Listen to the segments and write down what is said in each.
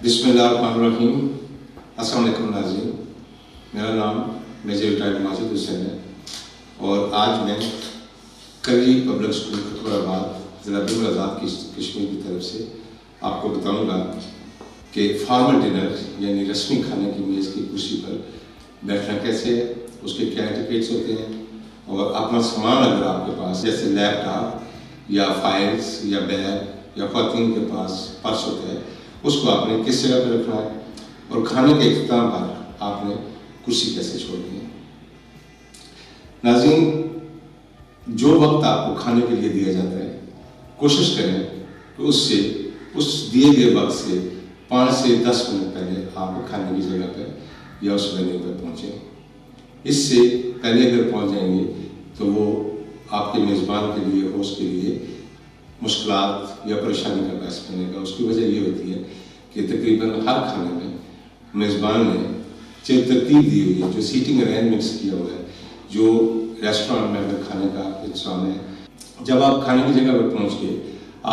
बिस्मिल्लाहिर्रहमानिर्रहीम। अस्सलाम वालेकुम नाज़रीन, मेरा नाम मेजर रिटायर्ड माजिद हुसैन है और आज मैं करी पब्लिक स्कूल खतूराबाद ज़िला बिल आज़ाद कश्मीर की तरफ से आपको बताऊंगा कि फॉर्मल डिनर यानी रस्मी खाने की मेज़ की कुर्सी पर बैठना कैसे है, उसके क्या एटिकेट्स होते हैं और अपना सामान अगर आपके पास जैसे लैपटॉप या फाइल्स या बैग या ख़वातीन के पास पर्स होता है उसको आपने किस जगह पर रखना है और खाने के इख्तिताम पर आपने कुर्सी कैसे छोड़नी है। नाज़रीन, जो वक्त आपको खाने के लिए दिया जाता है कोशिश करें कि उस दिए गए वक्त से 5 से 10 मिनट पहले आप खाने की जगह पर या उस वेन्यू पर पहुँचें। इससे पहले अगर पहुँच जाएंगे तो वो आपके मेज़बान के लिए होस्ट के लिए मुश्किलात या परेशानी का बायस बनेगा। उसकी वजह ये होती है कि तकरीबन हर खाने में मेज़बान ने जो तरतीब दी हुई है, जो सीटिंग अरेंजमेंट्स किया हुआ है, जो रेस्टोरेंट में अगर खाने का इंतजाम है, जब आप खाने की जगह पर पहुँच के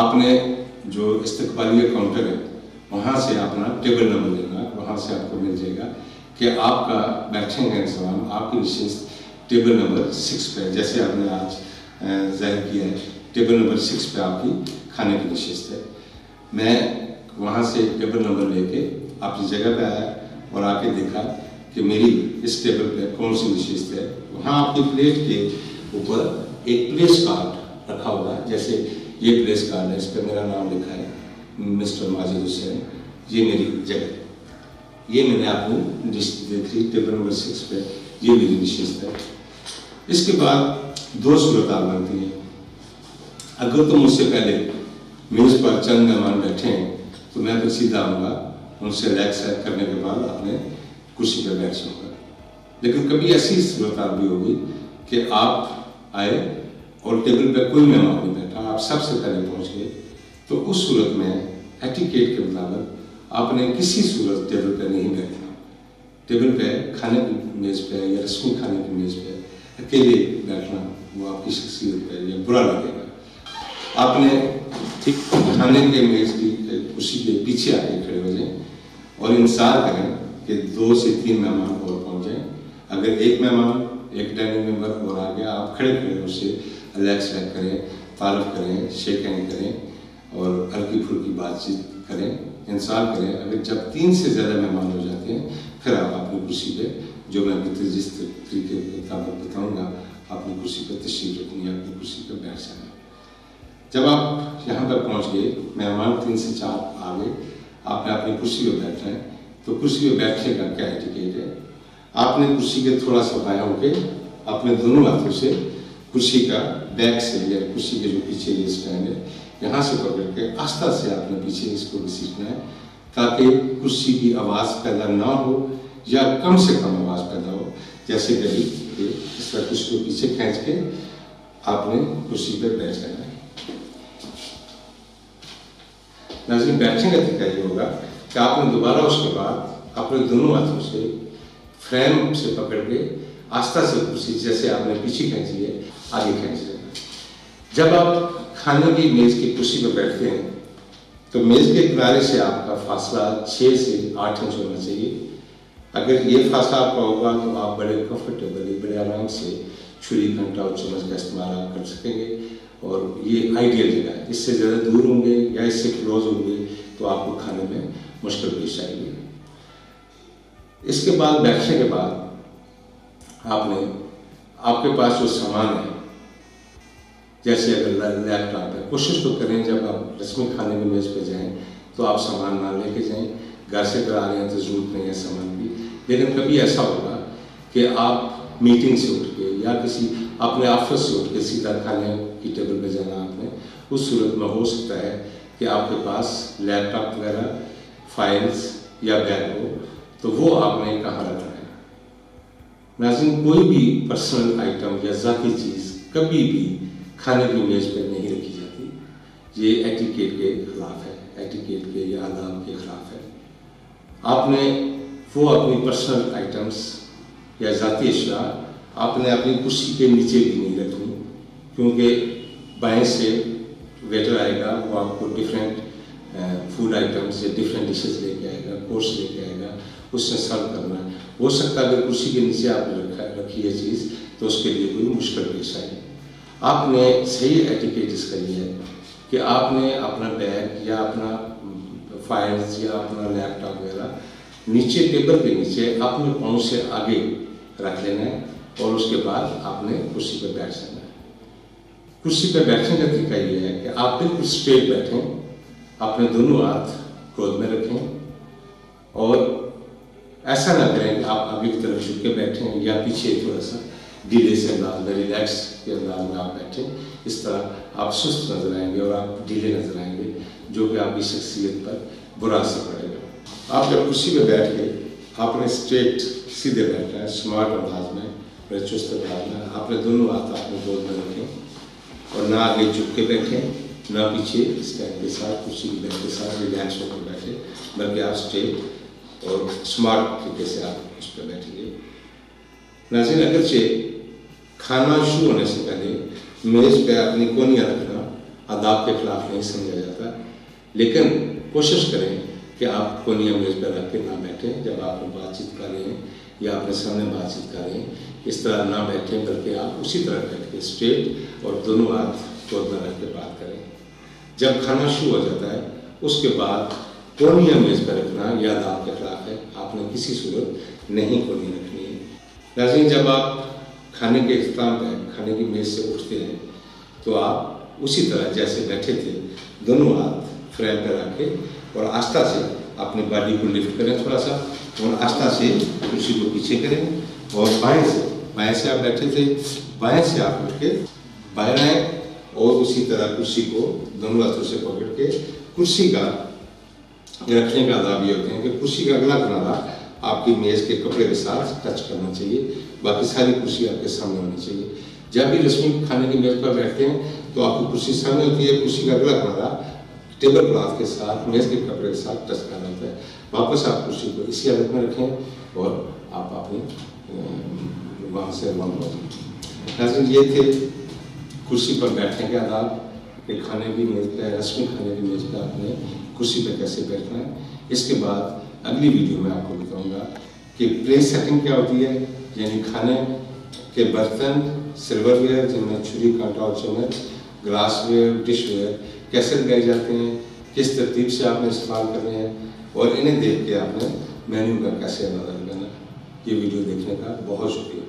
आपने जो इस्तकबालिया काउंटर है वहाँ से अपना टेबल नंबर लेना, वहाँ से आपको मिल जाएगा कि आपका बैठने का इंतजाम आपकी नशिस्त टेबल नंबर 6 पे, जैसे आपने आज ज़ाहिर किया है टेबल नंबर 6 पे आपकी खाने की नशिस्त है। मैं वहाँ से टेबल नंबर लेके आपकी जगह पे आया और आके देखा कि मेरी इस टेबल पे कौन सी नशिस्त है। वहाँ आपकी प्लेट के ऊपर एक प्लेस कार्ड रखा हुआ है, जैसे ये प्लेस कार्ड है, इस पर मेरा नाम लिखा है मिस्टर माजिद हुसैन, ये मेरी जगह, ये मैंने अपनी लिस्ट देखी टेबल नंबर 6 पे, ये मेरी नशिस्त है। इसके बाद 2 सूरत बनती हैं। अगर तो मुझसे पहले मेज़ पर चंद मेहमान बैठे हैं तो मैं तो सीधा आऊँगा, उनसे लेग सेट करने के बाद अपने कुर्सी पर बैठ जाऊँगा। लेकिन कभी ऐसी सूरत भी होगी कि आप आए और टेबल पर कोई मेहमान नहीं बैठा, आप सबसे पहले पहुँच गए, तो उस सूरत में एटिकेट के मुताबिक आपने किसी सूरत टेबल पर नहीं बैठना। टेबल पर खाने की मेज़ पर या रस्मी खाने की मेज़ पर अकेले बैठना वो आपकी शख्सियत पर या बुरा लगेगा। आपने ठीक खाने के मेज़ की कुर्सी के पीछे आके खड़े हो जाएं और इंतज़ार करें कि 2 से 3 मेहमान और पहुंच जाएं। अगर एक मेहमान, एक डाइनिंग मेंबर और आ गया, आप खड़े खड़े उससे अलग सेलेक्ट करें, तारुफ करें, शेक हैंड करें और हल्की फुल्की बातचीत करें, इंतज़ार करें। अगर जब 3 से ज़्यादा मेहमान हो जाते हैं फिर आप अपनी कुर्सी पर, जो मैं अभी जिस तरीके के मुताबिक बताऊँगा, अपनी कुर्सी पर तशरीफ़ रखनी है, अपनी कुर्सी पर बैठ जाना। जब आप यहाँ पर पहुँच गए, मेहमान 3 से 4 आ गए, आपने अपनी कुर्सी पर बैठना है, तो कुर्सी पर बैठने का क्या एटिकेट है, आपने कुर्सी के थोड़ा सा बायां होके अपने दोनों हाथों से कुर्सी का बैक से या कुर्सी के जो पीछे ये स्टैंड है यहाँ से पकड़ के आस्था से आपने पीछे इसको घसीटना है ताकि कुर्सी की आवाज़ पैदा ना हो या कम से कम आवाज़ पैदा हो। जैसे कभी इस तरह कुर्सी को पीछे खींच के आपने कुर्सी पर बैठ जाना है। नाज़रीन, बैठने का तरीका ये होगा कि आपने दोबारा उसके बाद अपने दोनों हाथों से फ्रेम से पकड़ के आस्था से कुर्सी जैसे आपने पीछे खींची है आगे खींच लेना। जब आप खाने की मेज़ की कुर्सी पर बैठते हैं तो मेज़ के किनारे से आपका फासला 6 से 8 इंच होना चाहिए। अगर ये फासला आपका होगा तो आप बड़े कंफर्टेबली, बड़े आराम से छुरी, कांटा और चम्मच का इस्तेमाल आप कर सकेंगे और ये आइडियल जगह है। इससे ज़्यादा दूर होंगे या इससे क्लोज होंगे तो आपको खाने में मुश्किल पेश आएगी। इसके बाद बैठने के बाद आपके पास जो सामान है, जैसे अगर लैपटॉप है, कोशिश तो करें जब आप रस्मी खाने की मेज़ पे जाएं तो आप सामान ना लेके जाएं। घर से करा रहे हैं तो ज़रूरत नहीं है सामान की। लेकिन कभी ऐसा होगा कि आप मीटिंग से उठ के या किसी अपने ऑफिस से उठ के सीधा खाने की टेबल पे जाना आपने, उस सूरत में हो सकता है कि आपके पास लैपटॉप वगैरह, फाइल्स या बैग हो, तो वो आपने कहाँ रखना है। नाज़रीन, कोई भी पर्सनल आइटम या ज़ाती चीज़ कभी भी खाने की मेज़ पर नहीं रखी जाती। ये एटिकेट के खिलाफ है, एटिकेट के या आदाब के खिलाफ है। आपने वो अपनी पर्सनल आइटम्स या ज़ाती अशिया आपने अपनी कुर्सी के नीचे भी नहीं रखनी, क्योंकि बाएं से वेटर आएगा वो आपको डिफरेंट फूड आइटम्स या डिफरेंट डिशेज लेके आएगा, कोर्स लेके आएगा, उससे सर्व करना है। हो सकता है अगर कुर्सी के नीचे आपने रखी है चीज़ तो उसके लिए कोई मुश्किल पेश आई। आपने सही एटिकेट इसका ये है कि आपने अपना बैग या अपना फाइल्स या अपना लैपटॉप वगैरह नीचे टेबल के नीचे अपने पाँव से आगे रख लेना है और उसके बाद आपने कुर्सी पर बैठ जाना है। कुर्सी पर बैठने का तरीका ये है कि आप बिल्कुल स्ट्रेट बैठें, अपने दोनों हाथ गोद में रखें और ऐसा ना करें कि आप आगे की तरफ झुक के बैठें या पीछे थोड़ा सा ढीले से अंदाज में, रिलैक्स के अंदाज में आप बैठें। इस तरह आप सुस्त नजर आएंगे और आप ढीले नजर आएंगे, जो कि आपकी शख्सियत पर बुरा असर पड़ेगा। आप जब कुर्सी पर बैठ के आपने स्ट्रेट सीधे बैठना है, स्मार्ट अंदाज में, बड़े चुस्त अंदाज में। आपने दोनों हाथ अपने गोद में रखें और ना आगे झुक के बैठें ना पीछे स्टैंड के साथ, कुर्सी की बैठ के साथ रिलैक्स होकर बैठे, बल्कि आप स्ट्रेट और स्मार्ट तरीके से आप उस पर बैठिए। नाज़रीन, अगरचे खाना शुरू होने से पहले मेज़ पे अपनी कोनियाँ रखना आदाब के खिलाफ नहीं समझा जाता, लेकिन कोशिश करें कि आप कोनियाँ मेज़ पर रख के ना बैठें जब आप बातचीत कर रहे हैं या अपने सामने बातचीत कर रहे हैं। इस तरह ना बैठें, बल्कि आप उसी तरह बैठ के स्ट्रेट और दोनों हाथ गोद में रख के बात करें। जब खाना शुरू हो जाता है उसके बाद कोनियाँ मेज़ पर रखना यह आदाब के खिलाफ है, आपने किसी सूरत नहीं कोनी रखनी है। नाज़रीन, जब आप खाने के इख्तिताम पर खाने की मेज़ से उठते हैं तो आप उसी तरह जैसे बैठे थे दोनों हाथ फ्रेम पर रख के और आस्था से अपनी बॉडी को लिफ्ट करें थोड़ा सा और आस्था से कुर्सी को पीछे करें और बाएं से आप बैठे थे, बाएं से आप उठ के बाहर आए और उसी तरह कुर्सी को दोनों हाथों से पकड़ के कुर्सी का रखने का आदाब ये होते हैं कि कुर्सी का अगला किनारा आपकी मेज़ के कपड़े के साथ टच करना चाहिए, बाकी सारी कुर्सी आपके सामने होनी चाहिए। जब भी रस्मी खाने की मेज़ पर बैठते हैं तो आपकी कुर्सी सामने होती है, कुर्सी का अगला किनारा टेबल क्लॉथ के साथ मेज़ के कपड़े के साथ टच करना होता है। वापस आप कुर्सी को इसी हालत में रखें और आप अपनी वहाँ से रवाना हो जाएं। नाज़रीन, ये थे कुर्सी पर बैठने के आदाब कि खाने की मेज़ पर, रस्मी खाने की मेज़ पर आपने कुर्सी पर कैसे बैठना है। इसके बाद अगली वीडियो में आपको बताऊंगा कि प्लेट सेटिंग क्या होती है, यानी खाने के बर्तन, सिल्वरवेयर जिनमें छुरी, कांटा और चम्मच, ग्लासवेयर, डिशवेयर कैसे लगाए जाते हैं, किस तरतीब से आपने इस्तेमाल करने हैं और इन्हें देख के आपने मेन्यू का कैसे अंदाजा लगाना। ये वीडियो देखने का बहुत शुक्रिया।